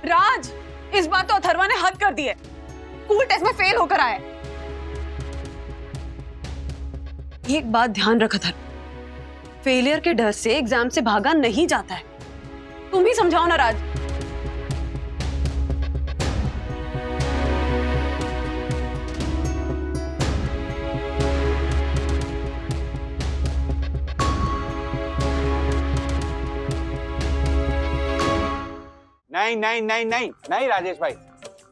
राज, इस बार तो अथर्वा ने हद कर दी है। स्कूल टेस्ट में फेल होकर आया। एक बात ध्यान रख अथर्वा, फेलियर के डर से एग्जाम से भागा नहीं जाता है। तुम ही समझाओ ना राज। नहीं नहीं नहीं नहीं नहीं राजेश भाई,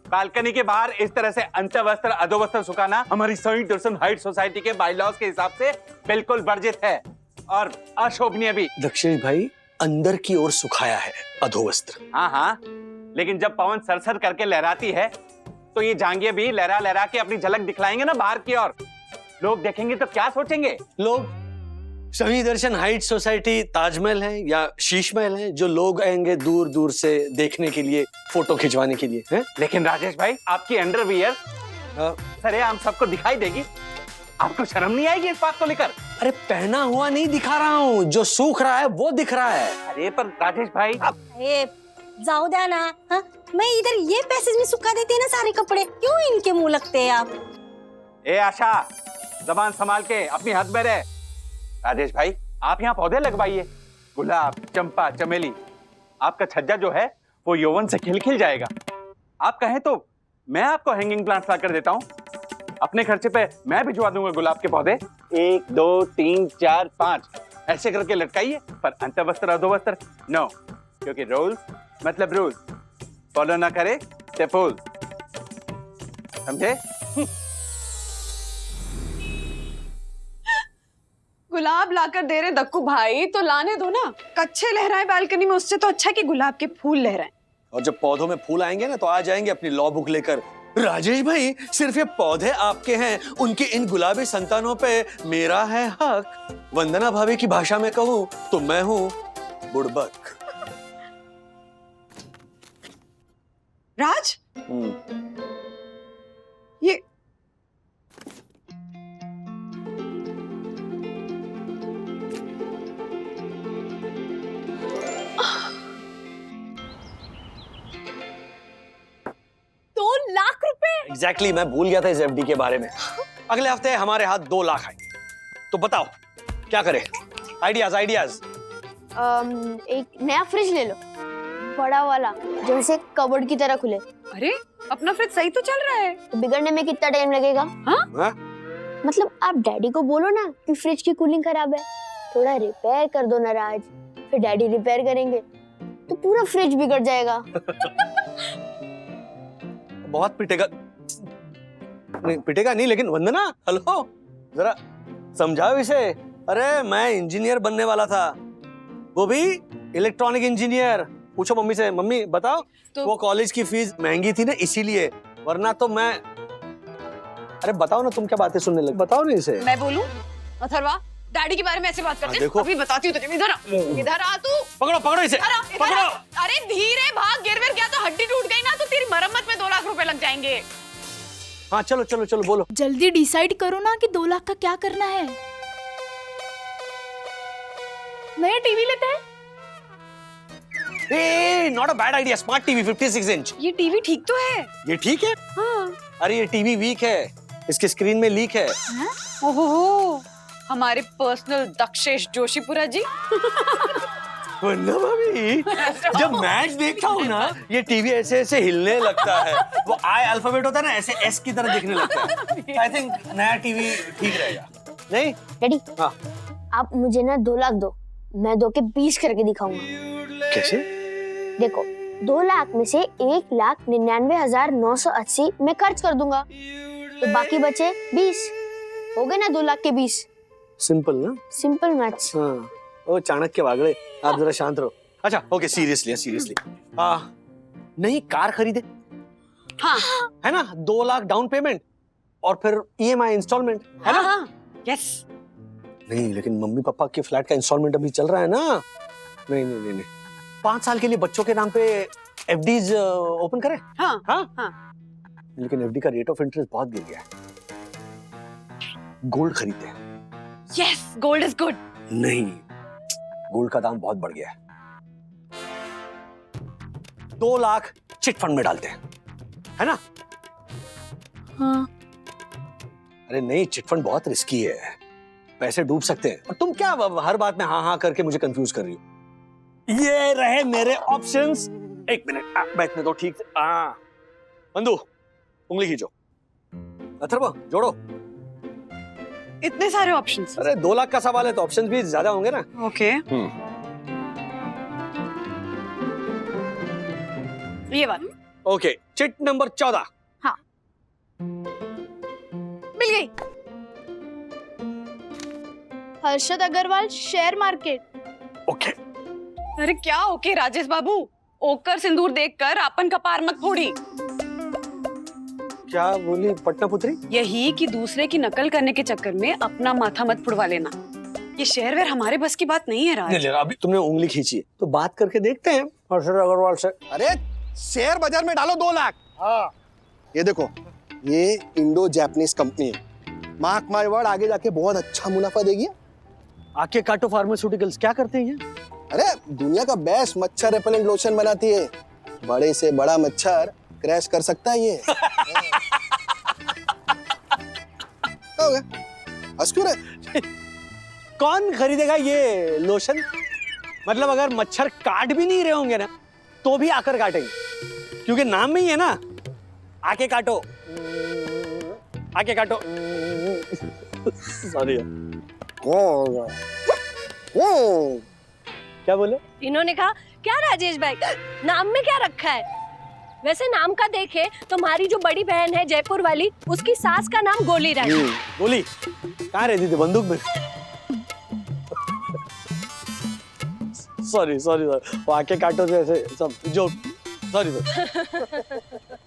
बालकनी के बाहर इस तरह से अंतवस्त्र अधोवस्त्र सुखाना हमारी सेंट दर्शन हाइट सोसाइटी के बायलॉज के हिसाब से बिल्कुल वर्जित है और अशोभनीय भी। दक्षेश भाई, अंदर की ओर सुखाया है अधोवस्त्र। हाँ हाँ, लेकिन जब पवन सरसर करके लहराती है तो ये जांघिया भी लहरा लहरा के अपनी झलक दिखलाएंगे ना बाहर की ओर। लोग देखेंगे तो क्या सोचेंगे? लोग सभी दर्शन हाइट सोसाइटी ताजमहल है या शीश महल है जो लोग आएंगे दूर दूर से देखने के लिए, फोटो खिंचवाने के लिए है? लेकिन राजेश भाई, आपकी अंडरवियर सरेआम सबको दिखाई देगी। आपको शर्म नहीं आएगी इस बात को लेकर? अरे पहना हुआ नहीं दिखा रहा हूँ, जो सूख रहा है वो दिख रहा है। अरे पर राजेश भाई जाओ द्या ना। हाँ? मैं इधर ये पैसेज में सुखा देती है ना सारे कपड़े, क्यों इनके मुंह लगते हैं आप? ए आशा, जबान संभाल के अपनी हद में रहे। राजेश भाई, आप यहाँ पौधे लगवाइए, गुलाब, चंपा, चमेली। आपका छज्जा जो है वो यौवन से खिल खिल जाएगा। आप कहें तो मैं आपको हैंगिंग प्लांट्स ला कर देता हूँ। अपने खर्चे पे मैं भिजवा दूंगा गुलाब के पौधे। 1 2 3 4 5 ऐसे करके लटकाइए, पर अंतवस्त्र अधोवस्त्र नो, क्योंकि रूल्स मतलब रूल्स, फॉलो ना करे तो फूल। समझे? गुलाब लाकर दे रहे दक्कू भाई, तो लाने दो ना। कच्चे लहराए बालकनी में, उससे तो अच्छा है कि गुलाब के फूल लहराए। और जब पौधों में फूल आएंगे ना तो आ जाएंगे अपनी लॉ बुक लेकर। राजेश भाई, सिर्फ ये पौधे आपके हैं, उनके इन गुलाबी संतानों पे मेरा है हक। वंदना भाभी की भाषा में कहूँ तो मैं हूँ बुड़बक। राज, ये एग्जैक्टली, मैं भूल गया था इस एफडी के बारे में। अगले हफ्ते हमारे हाथ 2 लाख आए, तो बताओ क्या करें? Ideas ideas. एक नया फ्रिज ले लो, बड़ा वाला, जैसे कबर्ड की तरह खुले। अरे अपना फ्रिज सही तो चल रहा है। तो बिगड़ने में कितना टाइम लगेगा? हाँ? मतलब आप डैडी को बोलो ना कि फ्रिज की कूलिंग खराब है, थोड़ा रिपेयर कर दो ना राज। फिर डैडी रिपेयर करेंगे तो पूरा फ्रिज बिगड़ जाएगा। बहुत पिटेगा। नहीं पिटेगा नहीं, लेकिन वंदना, हेलो, जरा समझाओ इसे। अरे मैं इंजीनियर बनने वाला था, वो भी इलेक्ट्रॉनिक इंजीनियर। पूछो मम्मी से, मम्मी बताओ तो... वो कॉलेज की फीस महंगी थी ना इसीलिए, वरना तो मैं। अरे बताओ ना, तुम क्या बातें सुनने लगे, बताओ ना इसे। मैं बोलूं? अथर्वा, डैडी के बारे में ऐसे बात करते हैं? अभी बताती हूँ तुझे। इधर आ, इधर आ तू। पकड़ो पकड़ो इसे, पकड़ो। अरे धीरे भाग, गिर विर गया तो हड्डी टूट गई ना तो तेरी मरम्मत में 2 लाख रुपए लग जाएंगे। हाँ चलो चलो चलो बोलो। जल्दी डिसाइड करो ना कि 2 लाख का क्या करना है। नया टीवी लेते हैं। Not a bad idea, smart TV 56 inch. ये टीवी ठीक तो है? ये ठीक है? हाँ। अरे ये टीवी वीक है, इसके स्क्रीन में लीक है। ओहो, हमारे पर्सनल दक्षेश जोशीपुरा जी। वंदना भाभी, जब मैच देखता हूँ ना, ये टीवी ऐसे ऐसे हिलने लगता है। वो आई अल्फाबेट होता है ना, ऐसे एस की तरह दिखने लगता है। आई थिंक नया टीवी ठीक रहेगा। नहीं डैडी, हाँ, आप मुझे ना 2 लाख दो, मैं 2 के 20 करके दिखाऊंगा। कैसे? देखो, 2 लाख में से 1,99,980 मैं खर्च कर दूंगा, तो बाकी बचे 20। हो गए ना 2 लाख के 20। सिंपल ना? Simple maths. हाँ, ओ चाणक्य वागड़े, आप जरा शांत रहो। अच्छा ओके, सीरियसली नहीं कार खरीदे? हाँ, है ना, 2 लाख डाउन पेमेंट और फिर ईएमआई इंस्टॉलमेंट, है ना? हाँ, यस। नहीं लेकिन मम्मी पापा के फ्लैट का इंस्टॉलमेंट अभी चल रहा है ना। नहीं 5 साल के लिए बच्चों के नाम पे एफडीज ओपन करें? हाँ, हाँ? हाँ। लेकिन एफडी का रेट ऑफ इंटरेस्ट बहुत गिर गया है। गोल्ड खरीदते हैं। Yes, gold is good. नहीं, गोल्ड का दाम बहुत बढ़ गया है। 2 लाख चिट फंड में डालते हैं, है ना? हाँ। अरे नहीं, चिट फंड बहुत रिस्की है, पैसे डूब सकते हैं। और तुम क्या हर बात में हाँ हाँ करके मुझे कंफ्यूज कर रही हो? ये रहे मेरे ऑप्शंस। एक मिनट बैठने दो ठीक से। बंधु उंगली खींचो, अथर्व जोड़ो। इतने सारे ऑप्शंस। अरे 2 लाख का सवाल है तो ऑप्शंस भी ज्यादा होंगे ना। ओके। ये बात ओके, चिट नंबर 14। मिल गई। Harshad Agarwal, share market. Okay. अरे क्या ओके राजेश बाबू, ओकर सिंदूर देखकर आपन कपार मत फोड़ी। क्या बोली पटना पुत्री? यही कि दूसरे की नकल करने के चक्कर में अपना माथा मत फुड़वा लेना। ये शेयर वेयर हमारे बस की बात नहीं है राज। नहीं, अभी तुमने उंगली खींची है तो बात करके देखते हैं हर्षद अग्रवाल से। अरे शेयर बाजार में डालो 2 लाख। हाँ, ये देखो, ये इंडो जापानीज कंपनी है, मार्क माय वर्ड आगे जाके बहुत अच्छा मुनाफा देगी। आके काटो फार्मास्यूटिकल्स क्या करते हैं ये? अरे दुनिया का बेस्ट मच्छर रेपेलेंट लोशन बनाती है, बड़े से बड़ा मच्छर क्रैश कर सकता है ये। क्या हो गया? हंस क्यों रहे? कौन खरीदेगा ये लोशन? मतलब अगर मच्छर काट भी नहीं रहे होंगे ना तो भी आकर काटेंगे, क्योंकि नाम में ही है ना, आके काटो, आके काटो। सॉरी। क्या बोले? इन्होंने कहा क्या राजेश भाई, नाम में क्या रखा है? वैसे नाम का देखे तो हमारी जो बड़ी बहन है जयपुर वाली, उसकी सास का नाम गोली रानी। गोली कहाँ रहती थी? बंदूक में। सॉरी सॉरी, वो आके काटो से ऐसे सब जो, सॉरी सर।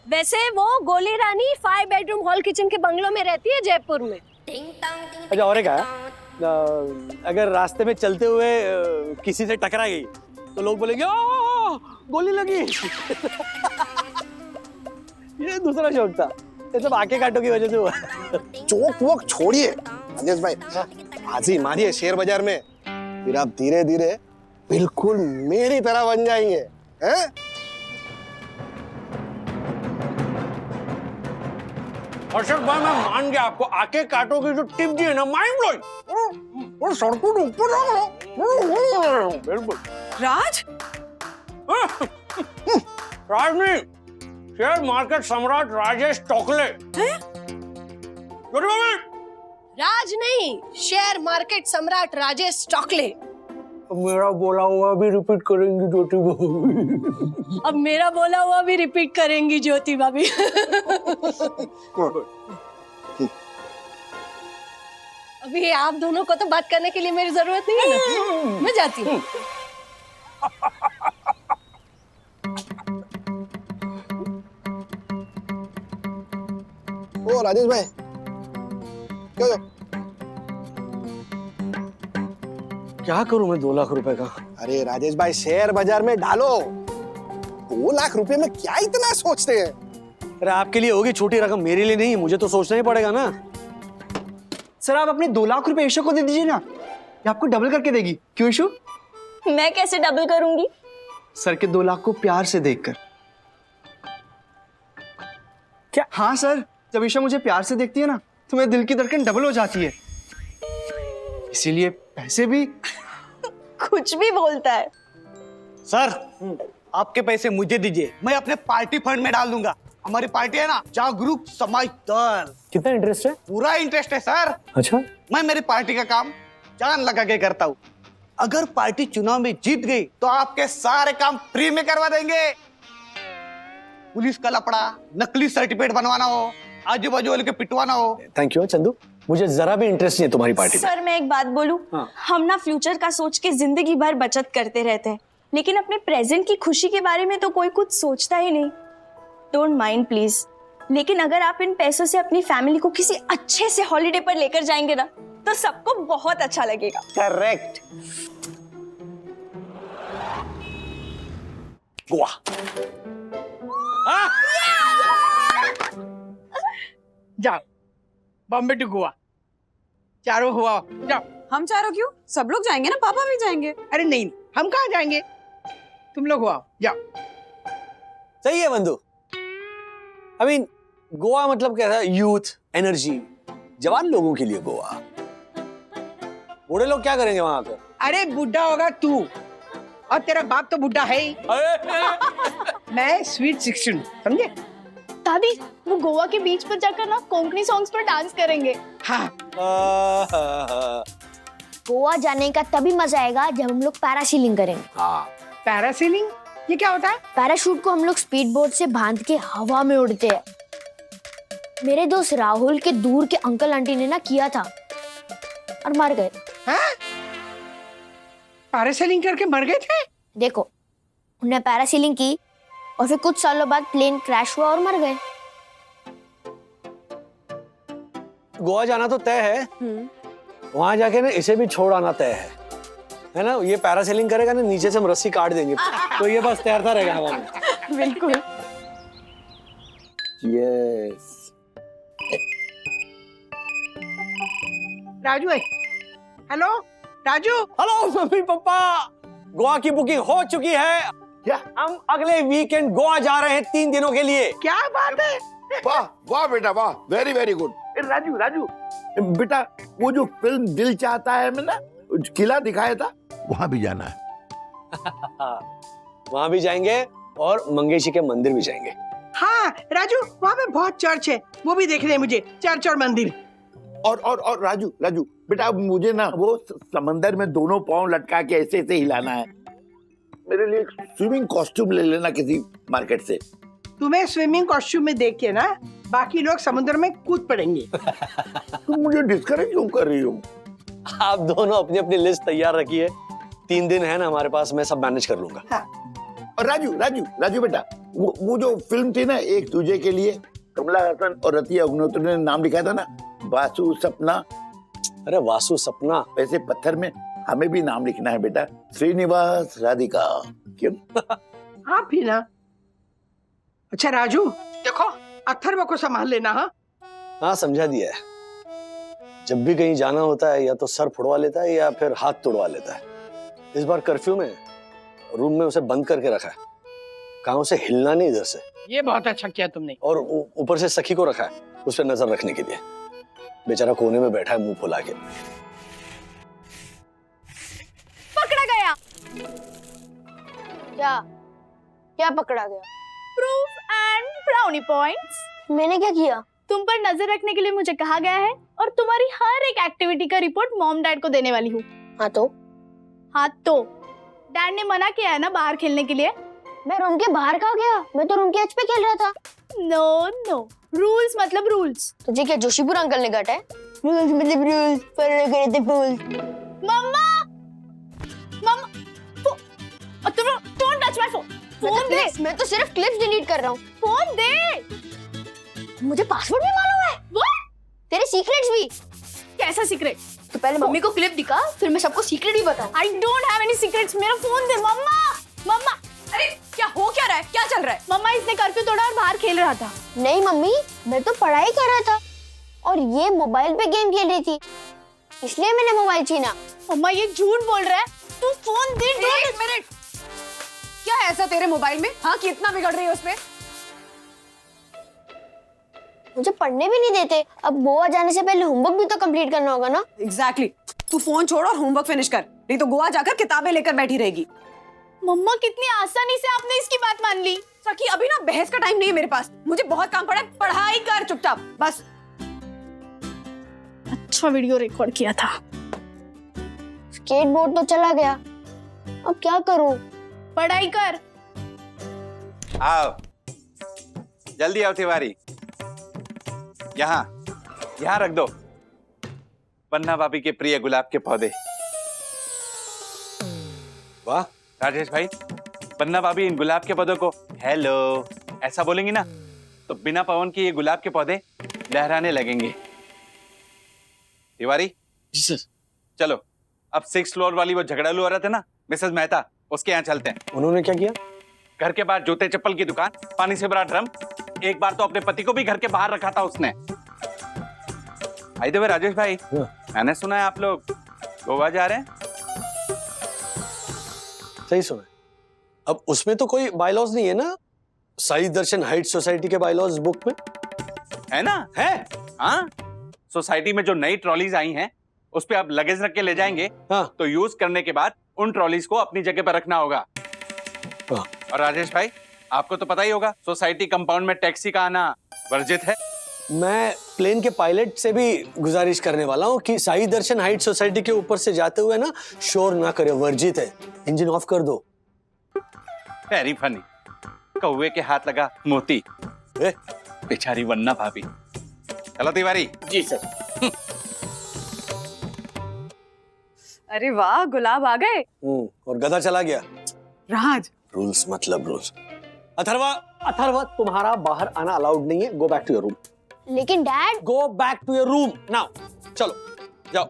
वैसे वो गोली रानी 5 बेडरूम हॉल किचन के बंगलों में रहती है जयपुर में। अच्छा, और एक है, अगर रास्ते में चलते हुए किसी से टकरा गई तो लोग बोलेंगे ओ गोली लगी। ये दूसरा शौक था, ये सब आके काटो की वजह से हुआ। चौक वोक छोड़िए राजेश भाई, बाजी मारिए शेयर बाजार में, फिर आप धीरे धीरे बिल्कुल मेरी तरह बन जाएंगे, हैं? हर्षद भाई मैं मान गया, आपको आके काटो की जो टिप दी है ना, माइंड ब्लोइंग। और सड़कों के ऊपर बिल्कुल। राज राज नहीं, शेयर मार्केट सम्राट राजेश टोकले। राज नहीं, शेयर मार्केट सम्राट राजेश टोकले। मेरा बोला हुआ भी रिपीट करेंगी ज्योति भाभी। अब मेरा बोला हुआ भी रिपीट करेंगी ज्योति भाभी। अभी आप दोनों को तो बात करने के लिए मेरी जरूरत नहीं है ना, मैं जाती हूँ। ओ राजेश भाई, क्या हो? क्या करूं मैं 2 लाख रुपए का? अरे राजेश भाई, शेयर बाजार में डालो। 2 लाख रुपए में क्या इतना सोचते हैं? अरे आपके लिए होगी छोटी रकम, मेरे लिए नहीं, मुझे तो सोचना ही पड़ेगा ना। सर आप अपने 2 लाख रुपए ईशू को दे दीजिए ना, ये आपको डबल करके देगी। क्यों ईशू? मैं कैसे डबल करूंगी? सर के 2 लाख को प्यार से देखकर। क्या? हाँ सर, जब ईशा मुझे प्यार से देखती है ना तो मेरे दिल की धड़कन डबल हो जाती है, इसीलिए पैसे भी। कुछ भी बोलता है। सर आपके पैसे मुझे दीजिए, मैं अपने पार्टी फंड में डाल दूंगा। हमारी पार्टी है ना, जागरूक समाज दल। कितना इंटरेस्ट है? पूरा इंटरेस्ट है सर। अच्छा, मैं मेरी पार्टी का काम जान लगा के करता हूँ। अगर पार्टी चुनाव में जीत गई तो आपके सारे काम फ्री में करवा देंगे। पुलिस का लपड़ा, नकली सर्टिफिकेट बनवाना हो, आजू बाजू वाले के पिटवाना हो। थैंक यू चंदू, मुझे जरा भी इंटरेस्ट नहीं है तुम्हारी पार्टी में। सर मैं एक बात बोलूं, हम ना फ्यूचर का सोच के जिंदगी भर बचत करते रहते हैं, लेकिन अपने प्रेजेंट की खुशी के बारे में तो कोई कुछ सोचता ही नहीं। डोंट माइंड प्लीज, लेकिन अगर आप इन पैसों से अपनी फैमिली को किसी अच्छे से हॉलिडे पर लेकर जाएंगे ना तो सबको बहुत अच्छा लगेगा। करेक्ट। गोवा। जाओ बॉम्बे टू गोवा, चारों हुआ। जाओ। हम चारों क्यों? सब लोग जाएंगे ना, पापा भी जाएंगे। अरे नहीं, हम कहाँ जाएंगे, तुम लोग हुआ, जाओ। सही है बंधु। आई मीन गोवा मतलब क्या है, यूथ, एनर्जी, जवान लोगों के लिए गोवा। बूढ़े लोग क्या करेंगे वहां आकर? अरे बुढ़ा होगा तू, और तेरा बाप तो बुढ़ा है ही। मैं स्वीट 16, समझे? दादी वो गोवा के बीच पर जाकर ना कोंकणी सॉन्ग्स पर डांस करेंगे। हाँ गोवा जाने का तभी मजा आएगा जब हम लोग पैरासीलिंग करेंगे। हाँ, पैरासीलिंग ये क्या होता है? पैराशूट को हम लोग स्पीड बोट से बांध के हवा में उड़ते हैं। मेरे दोस्त राहुल के दूर के अंकल आंटी ने ना किया था और मर गए। हाँ? पैरासीलिंग करके मर गए थे? देखो, उन्हें पैरासीलिंग की और फिर कुछ सालों बाद प्लेन क्रैश हुआ और मर गए। गोवा जाना तो तय है, वहां जाके ना इसे भी छोड़ आना तय है ना? ये पैरासेलिंग करेगा ना, नीचे से हम रस्सी काट देंगे तो ये बस तैरता रहेगा हवा में। बिल्कुल। यस। राजू है। Hello Raju. Hello mummy papa, Goa की बुकिंग हो चुकी है। क्या? हम अगले वीकेंड गोवा जा रहे हैं 3 दिनों के लिए। क्या बात है? वाह वाह बेटा वाह, very very good. Raju Raju बेटा, वो जो फिल्म दिल चाहता है में ना किला दिखाया था, वहां भी जाना है। वहां भी जाएंगे और मंगेशी के मंदिर भी जाएंगे। हाँ राजू, वहाँ पे बहुत चर्च है, वो भी देखने हैं मुझे, चर्च और मंदिर। और राजू राजू बेटा, अब मुझे ना वो समंदर में दोनों पाँव लटका के ऐसे ऐसे हिलाना है। मेरे लिए स्विमिंग कॉस्ट्यूम ले लेना किसी मार्केट से। तुम्हें स्विमिंग कॉस्ट्यूम में देख के ना बाकी लोग समुद्र में कूद पड़ेंगे। तुम मुझे डिस्करेज क्यों कर रही हो? आप दोनों अपनी अपनी लिस्ट तैयार रखिए, 3 दिन है ना हमारे पास, मैं सब मैनेज कर लूंगा। हाँ। और राजू राजू राजू बेटा, वो जो फिल्म थी ना, एक तुझे के लिए, कमला हासन और रतिया अग्निहोत्री ने नाम लिखा था ना, वासु सपना। अरे वासु सपना, वैसे पत्थर में हमें भी नाम लिखना है बेटा, श्रीनिवास राधिका। क्यों? आप भी ना। अच्छा राजू, देखो अथर्व को संभाल लेना। हाँ हाँ समझा दिया है। जब भी कहीं जाना होता है या तो सर फुड़वा लेता है या फिर हाथ तोड़वा लेता है। इस बार कर्फ्यू में रूम में उसे बंद करके रखा है, कहा उसे हिलना नहीं इधर से। ये बहुत अच्छा किया तुमने। और ऊपर से सखी को रखा है उस पर नजर रखने के लिए। बेचारा कोने में बैठा है मुंह फुला के। पकड़ा गया। क्या क्या पकड़ा गया? Proof and brownie points. मैंने क्या किया? तुम पर नजर रखने के लिए मुझे कहा गया है और तुम्हारी हर एक एक्टिविटी का रिपोर्ट मॉम डैड को देने वाली हूँ। हाँ तो डैड ने मना किया है ना बाहर खेलने के लिए। मैं रूम के बाहर कहाँ गया? मैं तो रूम के छत पे खेल रहा था। नो रूल्स मतलब रूल्स। तुझे क्या जोशीपुर अंकल ने काटा है? रूल्स मतलब रूल्स, फॉलो करे थे फूल्स। मम्मा तुम don't touch my phone. Phone दे। मैं तो सिर्फ क्लिप्स डिलीट कर रहा हूँ। फोन दे। मुझे पासवर्ड भी मालूम है। व्हाट? तेरे सीक्रेट्स भी। कैसा सीक्रेट? तो पहले मम्मी को क्लिप दिखा, फिर मैं सबको सीक्रेट ही बताऊं। I don't have any secrets. मेरा फोन दे मम्मा। अरे क्या हो क्या रहा है, क्या चल रहा है? मम्मा इसने कर्फ्यू तोड़ा और बाहर खेल रहा था। नहीं मम्मी, मैं तो पढ़ाई कर रहा था और ये मोबाइल पे गेम खेल रही थी, इसलिए मैंने मोबाइल छीना। मम्मा ये झूठ बोल रहा है। तू फोन दे। एक मिनट, क्या है ऐसा तेरे मोबाइल में? हाँ, कि इतना बिगड़ रही है उसमें? मुझे पढ़ने भी नहीं देते। अब गोवा जाने से पहले होमवर्क भी तो कंप्लीट करना होगा ना। एग्जैक्टली। तू फोन छोड़ और होमवर्क फिनिश कर, नहीं तो गोवा जाकर किताबें लेकर बैठी रहेगी। मम्मा कितनी आसानी से आपने इसकी बात मान ली। सखी, अभी ना बहस का टाइम नहीं है मेरे पास, मुझे बहुत काम पड़ा है। पढ़ाई कर चुपचाप बस। अच्छा वीडियो रिकॉर्ड किया था। स्केटबोर्ड तो चला गया, अब क्या करूं? पढ़ाई कर। आओ, जल्दी आओ तिवारी। यहाँ रख दो पन्ना भाभी के प्रिय गुलाब के पौधे। वाह राजेश भाई, पन्ना भाभी इन गुलाब के पौधों को हेलो ऐसा बोलेंगी ना, तो बिना पवन के ये गुलाब के पौधे लहराने लगेंगे। तिवारी जी सर। चलो अब 6th फ्लोर वाली वो झगड़ालू औरत है ना, मिसेस मेहता, उसके यहाँ चलते हैं। उन्होंने क्या किया? घर के बाहर जूते चप्पल की दुकान, पानी से भरा ड्रम। एक बार तो अपने पति को भी घर के बाहर रखा था उसने। भाई राजेश भाई, मैंने सुना है आप लोग गोवा जा रहे हैं। सही सुना। अब उसमें तो कोई बायलॉज नहीं है ना साई दर्शन हाइट सोसाइटी के बायलॉज बुक में है ना? है। हाँ, सोसाइटी में जो नई ट्रॉलीज आई हैं उस पे आप लगेज रख के ले जाएंगे। हाँ। तो यूज करने के बाद उन ट्रॉलीज को अपनी जगह पर रखना होगा। हाँ। और राजेश भाई, आपको तो पता ही होगा सोसाइटी कंपाउंड में टैक्सी का आना वर्जित है। मैं प्लेन के पायलट से भी गुजारिश करने वाला हूँ कि साई दर्शन हाइट सोसाइटी के ऊपर से जाते हुए ना शोर ना करे, वर्जित है। इंजन ऑफ कर दो। Very funny. कौवे के हाथ लगा मोती, बेचारी वन्ना भाभी। चलो तिवारी। जी सर। अरे वाह, गुलाब आ गए। और गधा चला गया। राज, रूल्स मतलब रूल्स। अथर्वा तुम्हारा बाहर आना अलाउड नहीं है। Go back to your room. लेकिन dad, go back to your room now. चलो जाओ।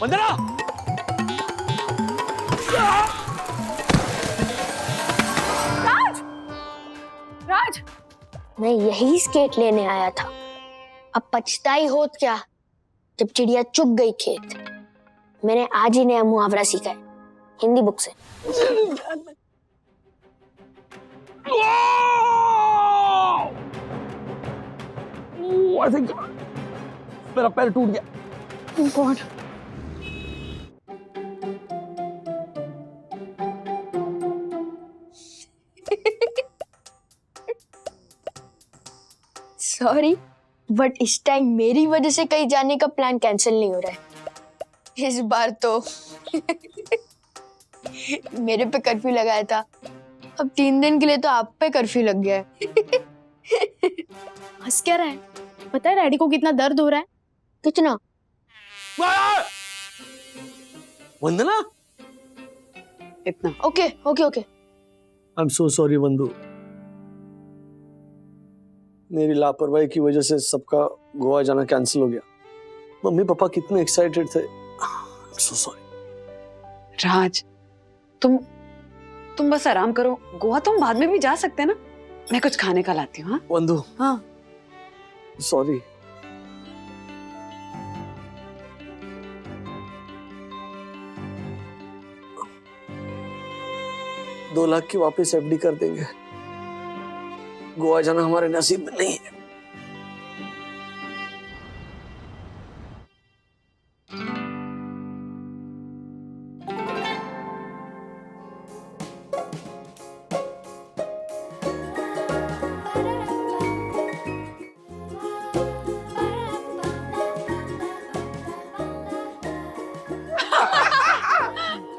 वंदना, राज, मैं यही स्केट लेने आया था। अब पछताई होत क्या जब चिड़िया चुग गई खेत। मैंने आज ही नया मुहावरा सीखा है हिंदी बुक से। मेरा पैर टूट गया। गॉड, सॉरी, बट इस टाइम मेरी वजह से कहीं जाने का प्लान कैंसिल नहीं हो रहा है। इस बार तो मेरे पे कर्फ्यू लगाया था, अब 3 दिन के लिए तो आप पे कर्फ्यू लग गया है। हंस क्या रहा है? पता है डैडी को कितना दर्द हो रहा है? कितना? वंदना, इतना। Okay okay okay. I am so sorry Vandu. मेरी लापरवाही की वजह से सबका गोवा जाना कैंसिल हो गया। मम्मी पापा कितने एक्साइटेड थे। So sorry. राज, तुम बस आराम करो। गोवा तुम बाद में भी जा सकते हैं ना। मैं कुछ खाने का लाती हूँ। हाँ वंदू। हाँ। सॉरी। $2 लाख की वापस एफडी कर देंगे। गोवा जाना हमारे नसीब में नहीं है।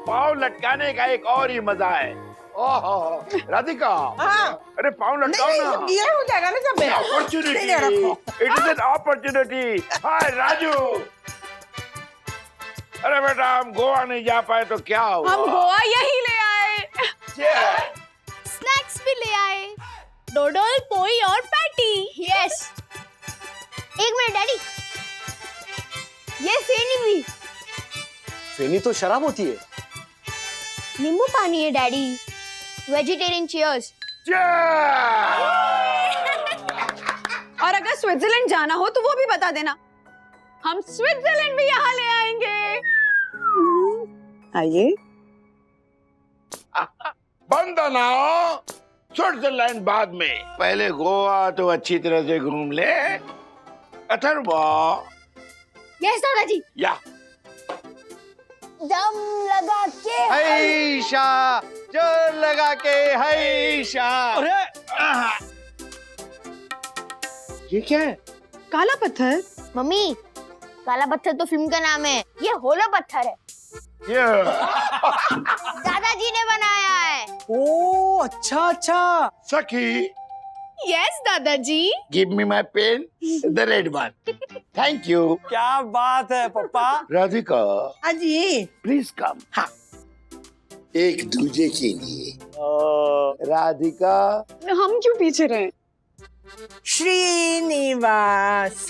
पाँव लटकाने का एक और ही मजा है। ओहो राधिका, अरे पाँव लटकाओ ना। ये हो जाएगा ना सब मेरा। Opportunity, it is an opportunity. Hi Raju. अरे बेटा, हम गोवा नहीं जा पाए तो क्या हुआ? हम गोवा यही ले आए। स्नैक्स भी ले आए, डोडल, पोई और पैटी। यस। एक मिनट डैडी, ये फेनी भी। फेनी तो शराब होती है। नींबू पानी है डैडी। Vegetarian cheers. और अगर स्विट्जरलैंड जाना हो तो वो भी बता देना, हम स्विट्जरलैंड भी यहाँ ले आएंगे। आइए। बंदना, स्विट्जरलैंड बाद में, पहले गोवा तो अच्छी तरह से घूम ले। अथर्वा। यस दादाजी। या दम लगा के हैशा, जोर लगा के हैशा। अरे ये क्या है? काला पत्थर। मम्मी, काला पत्थर तो फिल्म का नाम है, ये होला पत्थर है। दादाजी ने बनाया है। ओ अच्छा अच्छा। सखी, यस दादाजी। Give me my pen, the red one. Thank you. क्या बात है पापा। राधिका, अजी प्लीज कम। हाँ। एक दूजे के लिए। राधिका। हम क्यों पीछे रहे? श्रीनिवास।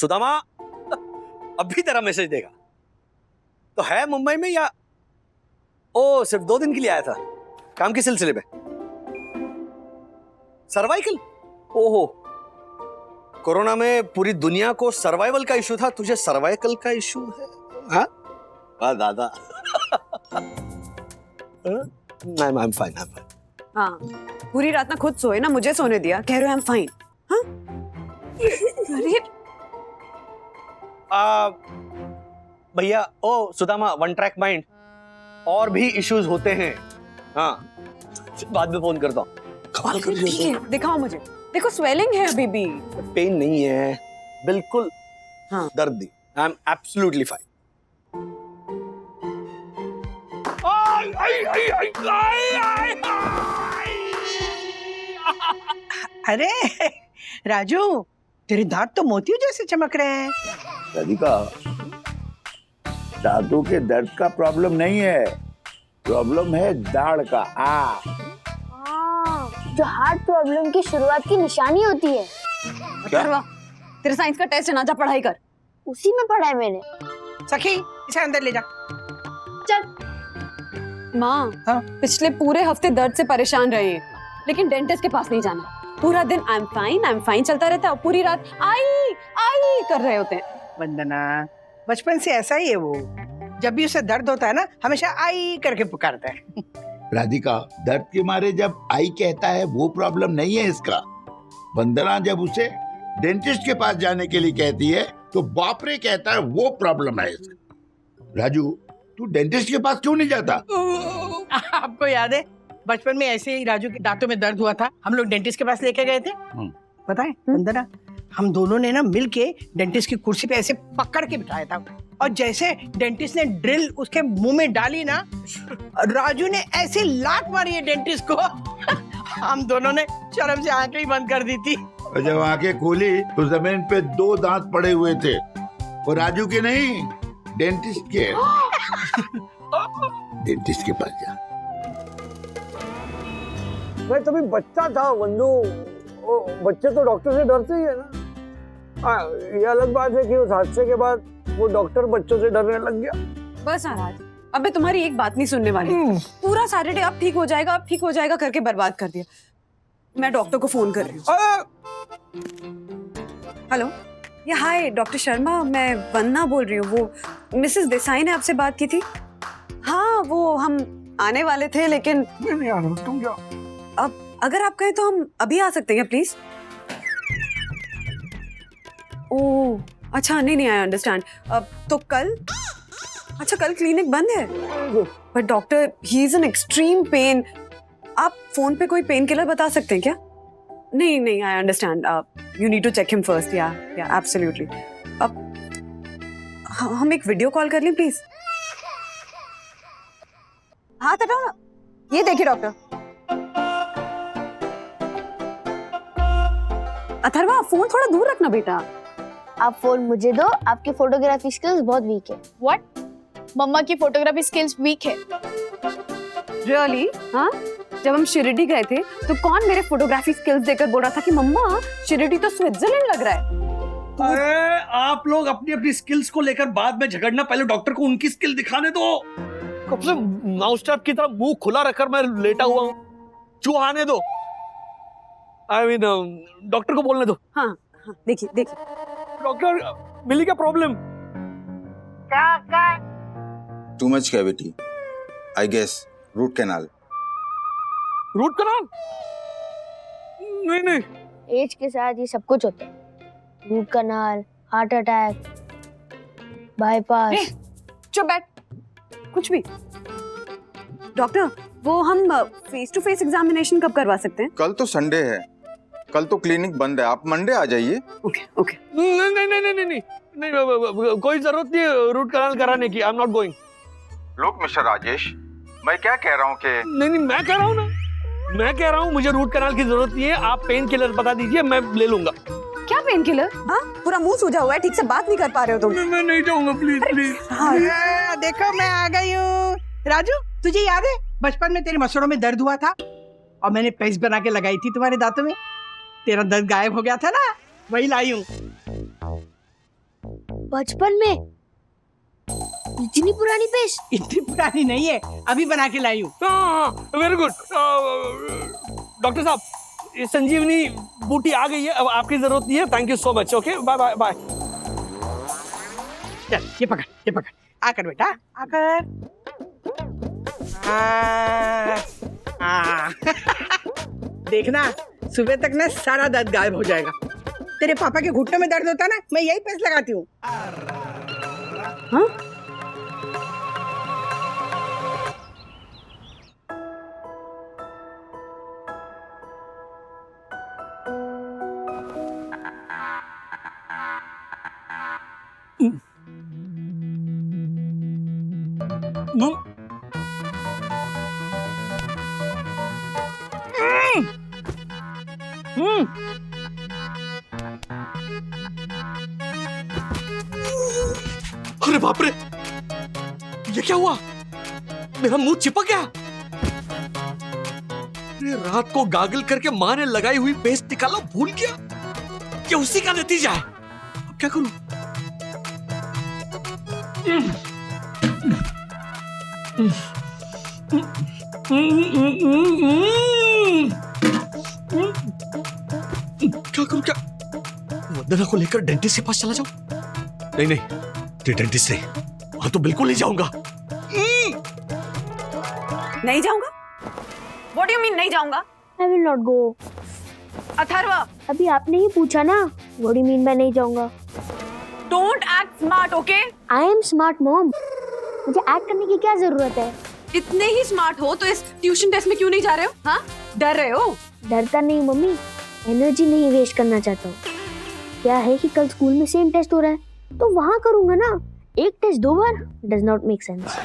सुदामा अभी तेरा मैसेज देगा। तो है मुंबई में या ओ सिर्फ 2 दिन के लिए आया था काम के सिलसिले में? सर्वाइकल? ओहो, कोरोना में पूरी दुनिया को सर्वाइवल का इशू था, तुझे सर्वाइकल का इशू है? हाँ वाह दादा। I'm fine. हाँ, पूरी रात ना खुद सोए ना मुझे सोने दिया, कह रहे हो आई एम फाइन। हाँ? अरे भैया, ओ सुदामा, 1 ट्रैक माइंड, और भी इश्यूज होते हैं। हाँ, बाद में फोन करता हूँ। कमाल कर रही हो ठीक है, दिखाओ मुझे। देखो स्वेलिंग है अभी भी। पेन नहीं है, बिल्कुल हाँ। दर्द नहीं। I am absolutely fine. अरे राजू, तेरे दांत तो मोतियों जैसे चमक रहे हैं। राधिका, दांतों के दर्द का प्रॉब्लम नहीं है, प्रॉब्लम है दाढ़ का। जो हार्ट प्रॉब्लम की शुरुआत की निशानी होती है। अथर्वा, तेरे साइंस का टेस्ट है ना, जा पढ़ाई कर। उसी में पढ़ा है मैंने। सखी, इसे अंदर ले जा। माँ, हाँ? पिछले पूरे हफ्ते दर्द से परेशान रहे हैं, लेकिन डेंटिस्ट के पास नहीं जाना। पूरा दिन आई एम फाइन चलता रहता है और पूरी रात आई कर रहे होते हैं। वंदना, बचपन से ऐसा ही है वो। जब भी उसे दर्द होता है ना, हमेशा आई करके पुकारता है। राधिका, दर्द के मारे जब आई कहता है वो प्रॉब्लम नहीं है इसका। वंदना जब उसे डेंटिस्ट के पास जाने के लिए कहती है तो बाप रे कहता है वो प्रॉब्लम है इसका। राजू, तू डेंटिस्ट के पास क्यों नहीं जाता? आपको याद है बचपन में ऐसे ही राजू के दांतों में दर्द हुआ था, हम लोग डेंटिस्ट के पास लेके गए थे। पता है वंदना, हम दोनों ने ना मिलके डेंटिस्ट की कुर्सी पे ऐसे पकड़ के बिठाया था, और जैसे डेंटिस्ट ने ड्रिल उसके मुंह में डाली ना, राजू ने ऐसे लात मारी है डेंटिस्ट को। हम दोनों ने शर्म से आंखें ही बंद कर दी थी। और जब आंखें खोली तो जमीन पे 2 दांत पड़े हुए थे, वो राजू के नहीं, डेंटिस्ट के। डेंटिस्ट के पास जा। मैं तभी बच्चा था वंदू, बच्चे तो डॉक्टर से डरते ही है ना। ये अलग बात है कि उस हादसे के बाद वो डॉक्टर बच्चों से डरने लग गया। बस आराज, अब मैं तुम्हारी एक बात नहीं सुनने वाली। पूरा सैटरडे अब ठीक हो जाएगा करके बर्बाद कर दिया। मैं डॉक्टर को फोन कर रही हूँ। हेलो, ये हाय डॉक्टर शर्मा, मैं वंदना बोल रही हूँ। वो मिसेस देसाई ने आपसे बात की थी। हाँ, वो हम आने वाले थे, लेकिन मैं नहीं आ रहा, तुम जाओ। अब अगर आप कहें तो हम अभी आ सकते हैं प्लीज। ओह अच्छा, नहीं आई अंडरस्टैंड। अब तो कल, अच्छा कल क्लिनिक बंद है, but doctor he is in extreme pain. आप फोन पे कोई पेन किलर बता सकते हैं क्या? नहीं I understand, you need to check him first. या एब्सोल्युटली। अब हम एक वीडियो कॉल कर लें प्लीज। हाँ तो ये देखिए डॉक्टर। अथर्वा, फोन थोड़ा दूर रखना बेटा। आप फोन मुझे दो, आपकी फोटोग्राफी स्किल्स बहुत वीक है। व्हाट? मम्मा की फोटोग्राफी स्किल्स वीक है? रियली? हाँ, जब हम शिरडी गए थे तो कौन मेरे फोटोग्राफी स्किल्स देखकर बोल रहा था कि मम्मा शिरडी तो स्विट्जरलैंड लग रहा है। अरे आप लोग अपनी अपनी स्किल्स को लेकर बाद में झगड़ना, पहले डॉक्टर को उनकी स्किल दिखाने दो। कब से माउस ट्रैप की तरह मुंह खुला रखकर मैं लेटा हुआ हूँ, चूहा आने दो। आई मीन डॉक्टर को बोलने दो। हाँ देखिए डॉक्टर, मिली क्या problem? Too much cavity, I guess root canal. Root canal? नहीं। एज के साथ ये सब कुछ होता है। Root canal, heart attack, bypass. चुप बैठ, कुछ भी। डॉक्टर, वो हम फेस टू फेस एग्जामिनेशन कब करवा सकते हैं? कल तो संडे है, कल तो क्लिनिक बंद है, आप मंडे आ जाइए। ओके। नहीं, कोई जरूरत नहीं रूट कैनाल कराने की। I am not going. लोग मिस्टर राजेश, मैं क्या कह रहा हूँ कि नहीं, मैं कह रहा हूँ मुझे रूट कैनाल की जरूरत नहीं है। आप पेन किलर बता दीजिए, मैं ले लूंगा। क्या पेन किलर? हाँ, पूरा मुंह सूजा हुआ है, ठीक से बात नहीं कर पा रहे हो तुम। मैं नहीं जाऊंगा, प्लीज। हाँ। देखो मैं आ गई हूँ। राजू, तुझे याद है बचपन में तेरे मसूड़ों में दर्द हुआ था और मैंने पेस्ट बना के लगाई थी तुम्हारे दांतों में? तेरा दर्द गायब हो गया था ना, वही लाई हूँ। बचपन में इतनी पुरानी पेस्ट? इतनी पुरानी नहीं है, अभी बना के लाई हूँ। वेरी गुड डॉक्टर साहब, ये संजीवनी बूटी आ गई है, अब आपकी जरूरत नहीं है। Thank you so much. Okay bye bye bye. चल ये पकड़ आकर बेटा आकर। देखना सुबह तक ना सारा दर्द गायब हो जाएगा। तेरे पापा के घुटनों में दर्द होता है ना, मैं यही पेस्ट लगाती हूँ। हाँ? अरे बाप रे, ये क्या हुआ? मेरा मुंह चिपक गया। अरे रात को गागल करके माँ ने लगाई हुई पेस्ट निकाला भूल गया। ये उसी का नतीजा है। अब क्या करूं? क्या करूं क्या? वंदना को लेकर डेंटिस्ट के पास चला जाऊं? नहीं डेंटिस्ट नहीं, वहां तो बिल्कुल नहीं जाऊंगा। नहीं जाऊंगा? What do you mean नहीं जाऊंगा? I will not go. Atharva, अभी आपने ही पूछा ना, what do you mean मैं नहीं जाऊंगा? don't act smart, okay? I am smart mom. मुझे एक्ट करने की क्या जरूरत है? इतने ही स्मार्ट हो तो इस ट्यूशन टेस्ट में क्यों नहीं जा रहे हो? हाँ? डर रहे हो? डरता नहीं मम्मी, एनर्जी नहीं वेस्ट करना चाहता हूँ। क्या है कि कल स्कूल में सेम टेस्ट हो रहा है, तो वहाँ करूंगा ना। एक टेस्ट 2 बार डज नॉट मेक सेंस।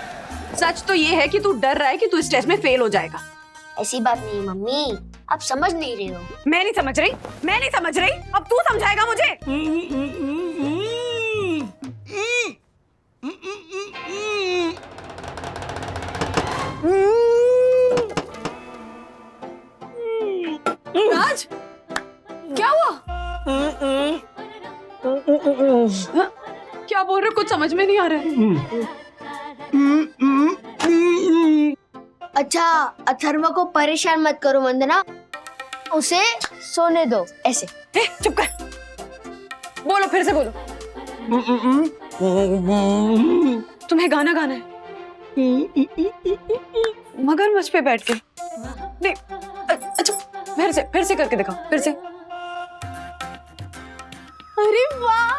सच तो ये है कि तू डर रहा है कि तू इस टेस्ट में फेल हो जाएगा। ऐसी बात नहीं मम्मी, आप समझ नहीं रहे हो। मैं नहीं समझ रही। अब तू समझाएगा मुझे। राज, क्या हुआ? क्या बोल रहे हो? कुछ समझ में नहीं आ रहा है। अच्छा, अथर्व को परेशान मत करो वंदना, उसे सोने दो। ऐसे चुप कर। बोलो, फिर से बोलो। तुम्हें गाना गाना है? मगरमच्छ पे बैठ के? नहीं, अच्छा फिर से करके दिखाओ, फिर से। अरे वाह,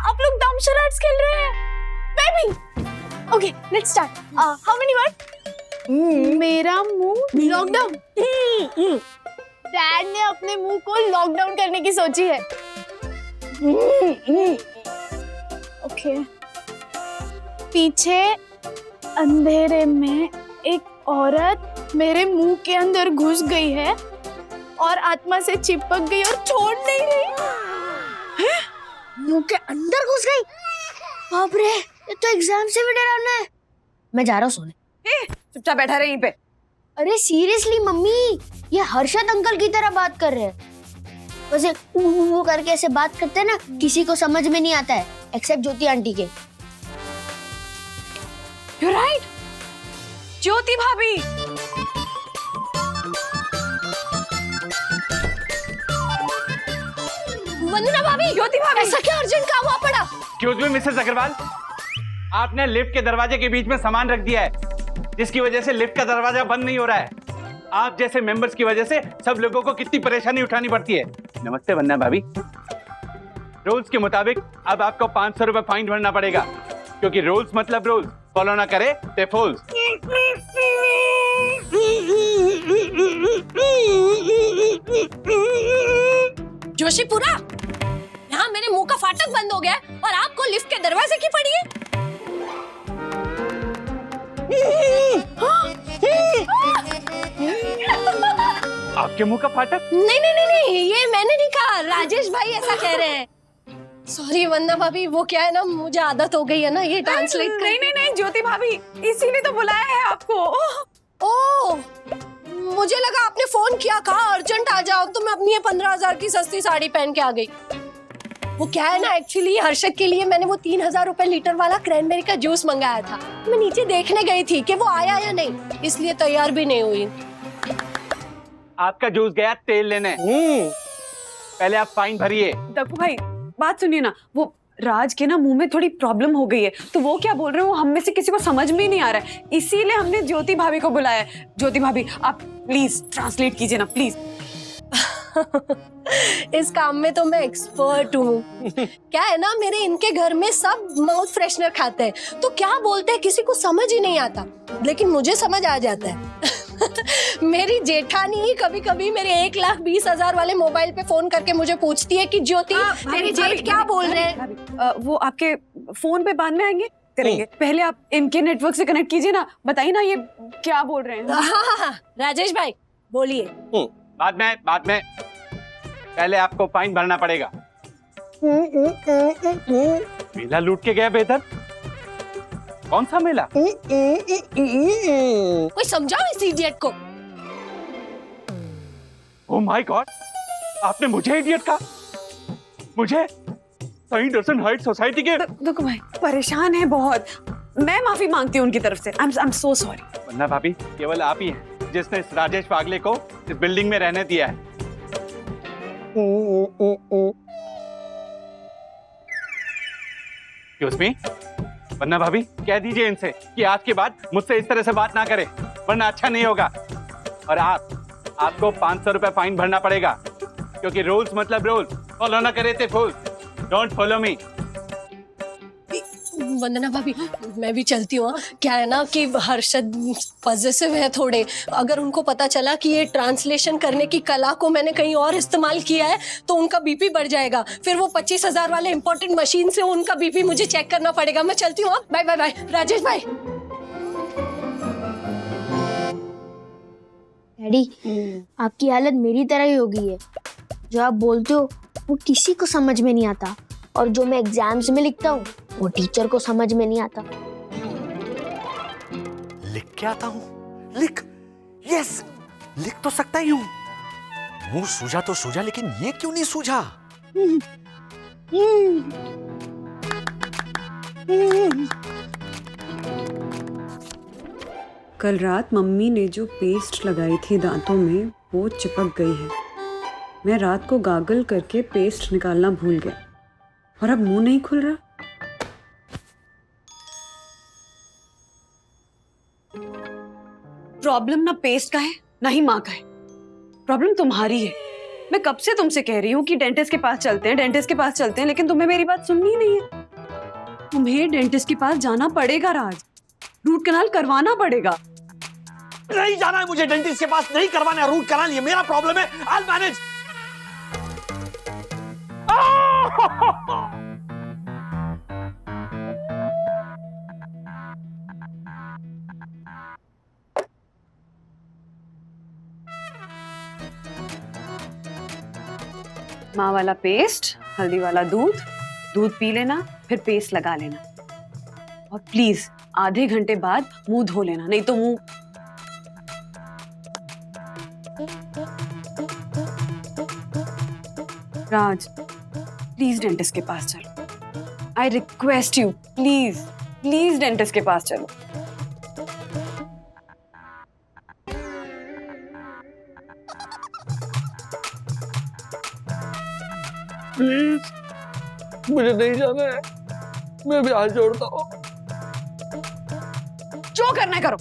आप लोग दम शराट्स खेल रहे हैं। मैं भी। Okay, let's start. How many word? मेरा मुंह लॉकडाउन। डैड ने अपने मुंह को लॉकडाउन करने की सोची है। ओके। पीछे अंधेरे में एक औरत मेरे मुंह के अंदर घुस गई है और आत्मा से चिपक गई और छोड़ नहीं रही। मुंह के अंदर घुस गई? बाप रे, ये तो एग्जाम से भी डरावना है। मैं जा रहा हूँ सोने। चुपचाप बैठा रहे यहीं पे। अरे सीरियसली मम्मी, ये हर्षद अंकल की तरह बात कर रहे हैं। वैसे वो करके ऐसे बात करते हैं ना, किसी को समझ में नहीं आता है एक्सेप्ट ज्योति आंटी के। You're right. ज्योति भाभी। वंदना भाभी, ज्योति भाभी, ऐसा क्या अर्जेंट काम हुआ पड़ा? एक्सक्यूज मी मिसेस अग्रवाल, आपने लिफ्ट के दरवाजे के बीच में सामान रख दिया है, जिसकी वजह से लिफ्ट का दरवाजा बंद नहीं हो रहा है। आप जैसे मेंबर्स की वजह से सब लोगों को कितनी परेशानी उठानी पड़ती है। नमस्ते वंदना भाभी। रूल्स के मुताबिक अब आपको 500 रुपए फाइन भरना पड़ेगा, क्योंकि रूल्स मतलब रूल्स, फॉलो ना करे ते फूल्स। जोशीपुरा, यहाँ मेरे मुंह का फाटक बंद हो गया है और आपको लिफ्ट के दरवाजे की पड़ी है। आपके मुंह का फाटक? नहीं, ये मैंने नहीं कहा, राजेश भाई ऐसा कह रहे हैं। सॉरी वंदना भाभी, वो क्या है ना, मुझे आदत हो गई है ना ये ट्रांसलेट। नहीं ज्योति भाभी, इसीलिए तो बुलाया है आपको। ओह, मुझे लगा आपने फोन किया, कहा अर्जेंट आ जाओ, तो मैं अपनी ये 15,000 की सस्ती साड़ी पहन के आ गई। वो क्या है ना, एक्चुअली हर्षद के लिए मैंने वो 3000 रुपए लीटर वाला क्रैनबेरी का जूस मंगाया था। मैं नीचे देखने गई थी कि वो आया या नहीं, इसलिए तैयार भी नहीं हुई। आपका जूस गया तेल लेने। पहले आप फाइन भरिए। दक्कू भाई बात सुनिए ना, वो राज के ना मुंह में थोड़ी प्रॉब्लम हो गई है, तो वो क्या बोल रहे हैं वो हम में से किसी को समझ में ही नहीं आ रहा है, इसीलिए हमने ज्योति भाभी को बुलाया है। ज्योति भाभी आप प्लीज ट्रांसलेट कीजिए ना प्लीज। इस काम में तो मैं एक्सपर्ट हूँ। क्या है ना, मेरे इनके घर में सब माउथ फ्रेशनर खाते हैं, तो क्या बोलते हैं किसी को समझ ही नहीं आता, लेकिन मुझे समझ आ जाता है। मेरी जेठानी ही कभी कभी मेरे 1,20,000 वाले मोबाइल पे फोन करके मुझे पूछती है कि ज्योति तेरे जेठ क्या बोल रहे हैं। वो आपके फोन पे बाद में आएंगे करेंगे, पहले आप इनके नेटवर्क से कनेक्ट कीजिए ना, बताइए ना ये क्या बोल रहे हैं। हाँ, राजेश भाई बोलिए। बाद में पहले आपको फाइन भरना पड़ेगा। मेला लूट के गया बेहतर। कौन सा मेला? कोई समझाओ इस इडियट को। ओह माय गॉड, आपने मुझे इडियट कहा? मुझे सही दर्शन हाइट सोसाइटी के। देखो भाई परेशान है बहुत, मैं माफी मांगती हूँ उनकी तरफ से। आई एम सो सॉरी। वरना भाभी केवल आप ही हैं जिसने इस राजेश पागले को इस बिल्डिंग में रहने दिया है। Excuse me? वरना भाभी कह दीजिए इनसे कि आज के बाद मुझसे इस तरह से बात ना करे, वरना अच्छा नहीं होगा। और आपको 500 रुपए फाइन भरना पड़ेगा, क्योंकि रूल्स मतलब रूल्स, फॉलो ना करे थे फूल। Don't follow me. वंदना भाभी मैं भी चलती हूँ। क्या है ना कि हर्षद पॉजिटिव है थोड़े, अगर उनको पता चला कि ये ट्रांसलेशन करने की कला को मैंने कहीं और इस्तेमाल किया है तो उनका बीपी बढ़ जाएगा, फिर वो 25,000 वाले इम्पोर्टेंट मशीन से उनका बीपी मुझे चेक करना पड़ेगा। मैं चलती हूँ। बाय बाय बाय राजेश भाई। डैडी आपकी हालत मेरी तरह ही हो गई है, जो आप बोलते हो वो किसी को समझ में नहीं आता, और जो मैं एग्जाम्स में लिखता हूँ वो टीचर को समझ में नहीं आता। लिख के आता हूँ, लिख, यस लिख तो सकता ही हूँ। मुंह सूझा तो सूझा, लेकिन ये क्यों नहीं सूझा? कल रात मम्मी ने जो पेस्ट लगाई थी दांतों में वो चिपक गई है। मैं रात को गागल करके पेस्ट निकालना भूल गया और अब मुंह नहीं खुल रहा। प्रॉब्लम ना पेस्ट का है ना ही माँ का है, प्रॉब्लम तुम्हारी है। मैं कब से तुमसे कह रही हूँ कि डेंटिस्ट के पास चलते हैं, डेंटिस्ट के पास चलते हैं, लेकिन तुम्हें मेरी बात सुननी ही नहीं है। तुम्हें डेंटिस्ट के पास जाना पड़ेगा राज, रूट कनाल करवाना पड़ेगा। नहीं जाना है मुझे डेंटिस्ट के पास, नहीं करवाना है रूट कनाल, ये मेरा प्रॉब्लम है। I will manage. माँ वाला पेस्ट, हल्दी वाला दूध, दूध पी लेना, फिर पेस्ट लगा लेना, और प्लीज आधे घंटे बाद मुंह धो लेना, नहीं तो मुंह। राज प्लीज डेंटिस्ट के पास चलो, I request you, please please dentist के पास चलो। प्लीज मुझे नहीं जाना है, मैं भी हाथ जोड़ता हूँ। जो करना है करो।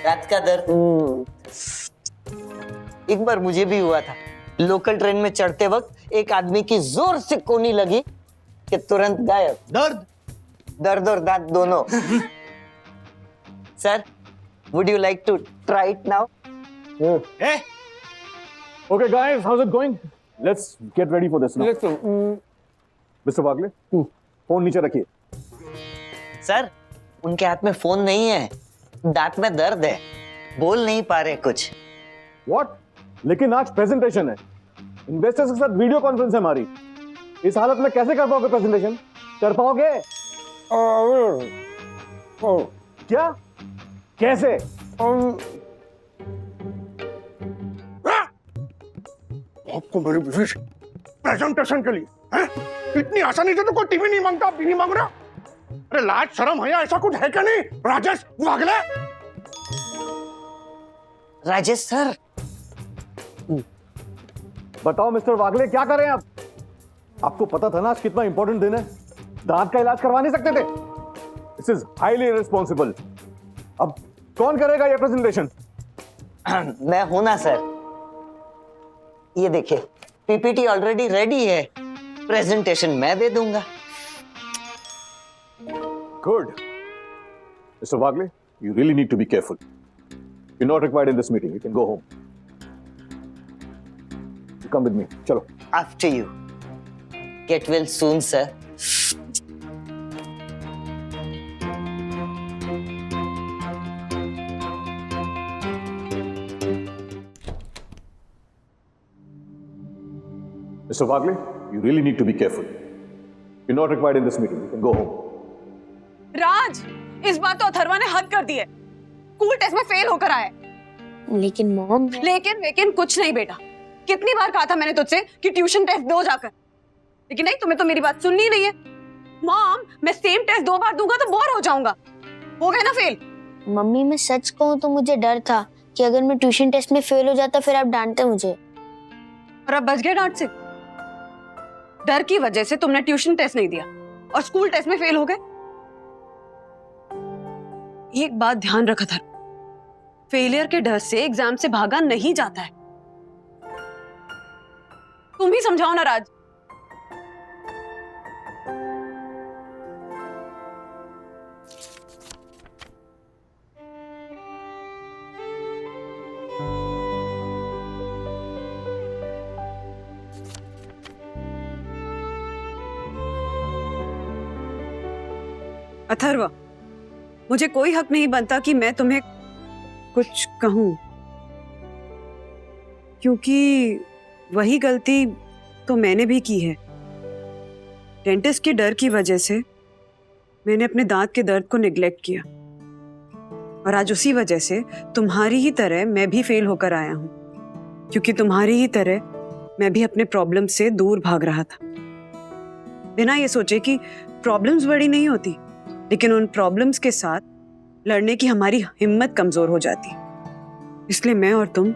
रात का दर्द एक बार मुझे भी हुआ था। लोकल ट्रेन में चढ़ते वक्त एक आदमी की जोर से कोनी लगी कि तुरंत गायब। दर्द और दांत दोनों। Sir, would you like to try it now? Hey. Okay, guys, how's it going? Let's get ready for this now. Mr. Bagle, phone नीचे रखिए। सर, उनके हाथ में फोन नहीं है, दांत में दर्द है, बोल नहीं पा रहे कुछ। What? लेकिन आज प्रेजेंटेशन है, इन्वेस्टर्स के साथ वीडियो कॉन्फ्रेंस है हमारी। इस हालत में कैसे कर पाओगे प्रेजेंटेशन? कर पाओगे? क्या? कैसे? आपको मेरी बीवी से प्रेजेंटेशन के लिए हैं? इतनी आसानी से तो कोई टीवी नहीं मांगता, आप भी नहीं मांग रहा। अरे लाज शर्म है, ऐसा कुछ है क्या नहीं? राजेश वागले, राजेश सर। बताओ मिस्टर वागले, क्या करें आप? आपको पता था ना आज कितना इंपॉर्टेंट दिन है, दांत का इलाज करवा नहीं सकते थे। This is highly irresponsible. अब कौन करेगा ये प्रेजेंटेशन? मैं हूं ना सर। ये देखिए, पीपीटी ऑलरेडी रेडी है, प्रेजेंटेशन मैं दे दूंगा। Good. Mister Wagle, you really need to be careful. You're not required in this meeting. You can go home. You come with me. चलो। After you. Get well soon, sir. Mr. Wagle, you really need to be careful. You're not required in this meeting. You can go home. राज, इस बार तो अथर्वा ने हद कर दी है। School test में fail होकर आए। लेकिन मॉम, लेकिन कुछ नहीं बेटा। कितनी बार कहा था मैंने तुझसे कि ट्यूशन टेस्ट दो जाकर, लेकिन नहीं, तुम्हें तो मेरी बात सुननी नहीं है। मॉम, मैं सेम टेस्ट 2 बार दूंगा तो बोर हो जाऊंगा। हो गए ना फेल। मम्मी मैं सच कहूँ तो मुझे डर था कि अगर मैं ट्यूशन टेस्ट में फेल हो जाता फिर आप डांटते मुझे। और अब बच गए डांट से। डर की वजह से तुमने ट्यूशन टेस्ट नहीं दिया और स्कूल टेस्ट में फेल हो गए। एक बात ध्यान रखा था, फेलियर के डर से एग्जाम से भागा नहीं जाता है। तुम ही समझाओ ना राज। अथर्व, मुझे कोई हक नहीं बनता कि मैं तुम्हें कुछ कहूं, क्योंकि वही गलती तो मैंने भी की है। डेंटिस्ट के डर की वजह से मैंने अपने दांत के दर्द को निग्लेक्ट किया और आज उसी वजह से तुम्हारी ही तरह मैं भी फेल होकर आया हूं, क्योंकि तुम्हारी ही तरह मैं भी अपने प्रॉब्लम से दूर भाग रहा था, बिना ये सोचे कि प्रॉब्लम्स बड़ी नहीं होती, लेकिन उन प्रॉब्लम्स के साथ लड़ने की हमारी हिम्मत कमजोर हो जाती। इसलिए मैं और तुम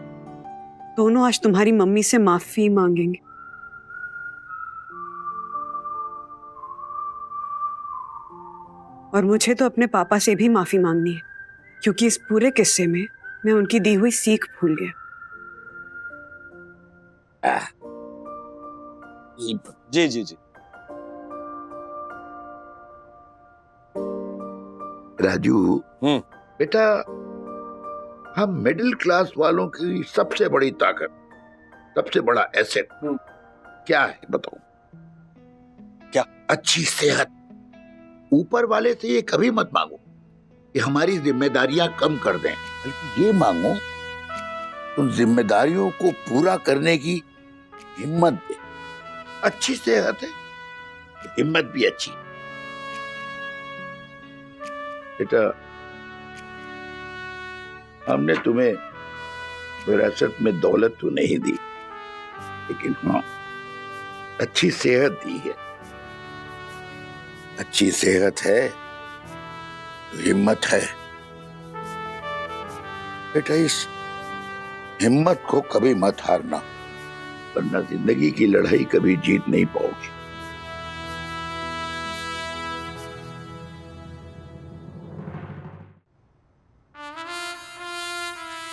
दोनों आज तुम्हारी मम्मी से माफी मांगेंगे। और मुझे तो अपने पापा से भी माफी मांगनी है, क्योंकि इस पूरे किस्से में मैं उनकी दी हुई सीख भूल गया। जी जी जी। राजू, बेटा, हम मिडिल क्लास वालों की सबसे बड़ी ताकत, सबसे बड़ा एसेट क्या है बताओ? क्या? अच्छी सेहत। ऊपर वाले से ये कभी मत मांगो कि हमारी जिम्मेदारियां कम कर दें, बल्कि ये मांगो उन जिम्मेदारियों को पूरा करने की हिम्मत दे। अच्छी सेहत है, हिम्मत भी अच्छी। बेटा, हमने तुम्हें विरासत में दौलत तो नहीं दी, लेकिन हाँ, अच्छी सेहत दी है। अच्छी सेहत है, हिम्मत है। बेटा, इस हिम्मत को कभी मत हारना, वरना जिंदगी की लड़ाई कभी जीत नहीं पाओगे।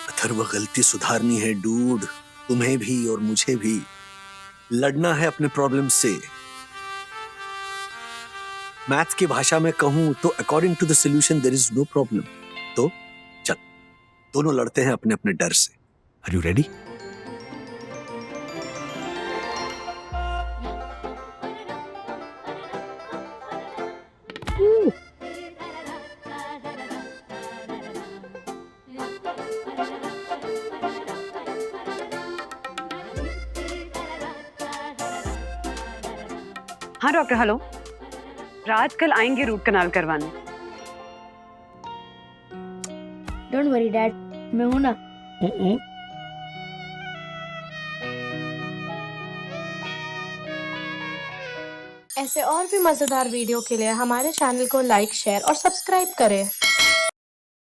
अथर्व, गलती सुधारनी है डूड, तुम्हें भी और मुझे भी। लड़ना है अपने प्रॉब्लम से। मैथ्स की भाषा में कहूं तो according to the solution there is no problem. तो चल, दोनों लड़ते हैं अपने अपने डर से। Are you ready? हाँ डॉक्टर, हेलो। राज कल आएंगे रूट कनाल करवाने। डोंट वरी डैड, मैं हूं ना। ऐसे और भी मजेदार वीडियो के लिए हमारे चैनल को लाइक, शेयर और सब्सक्राइब करें।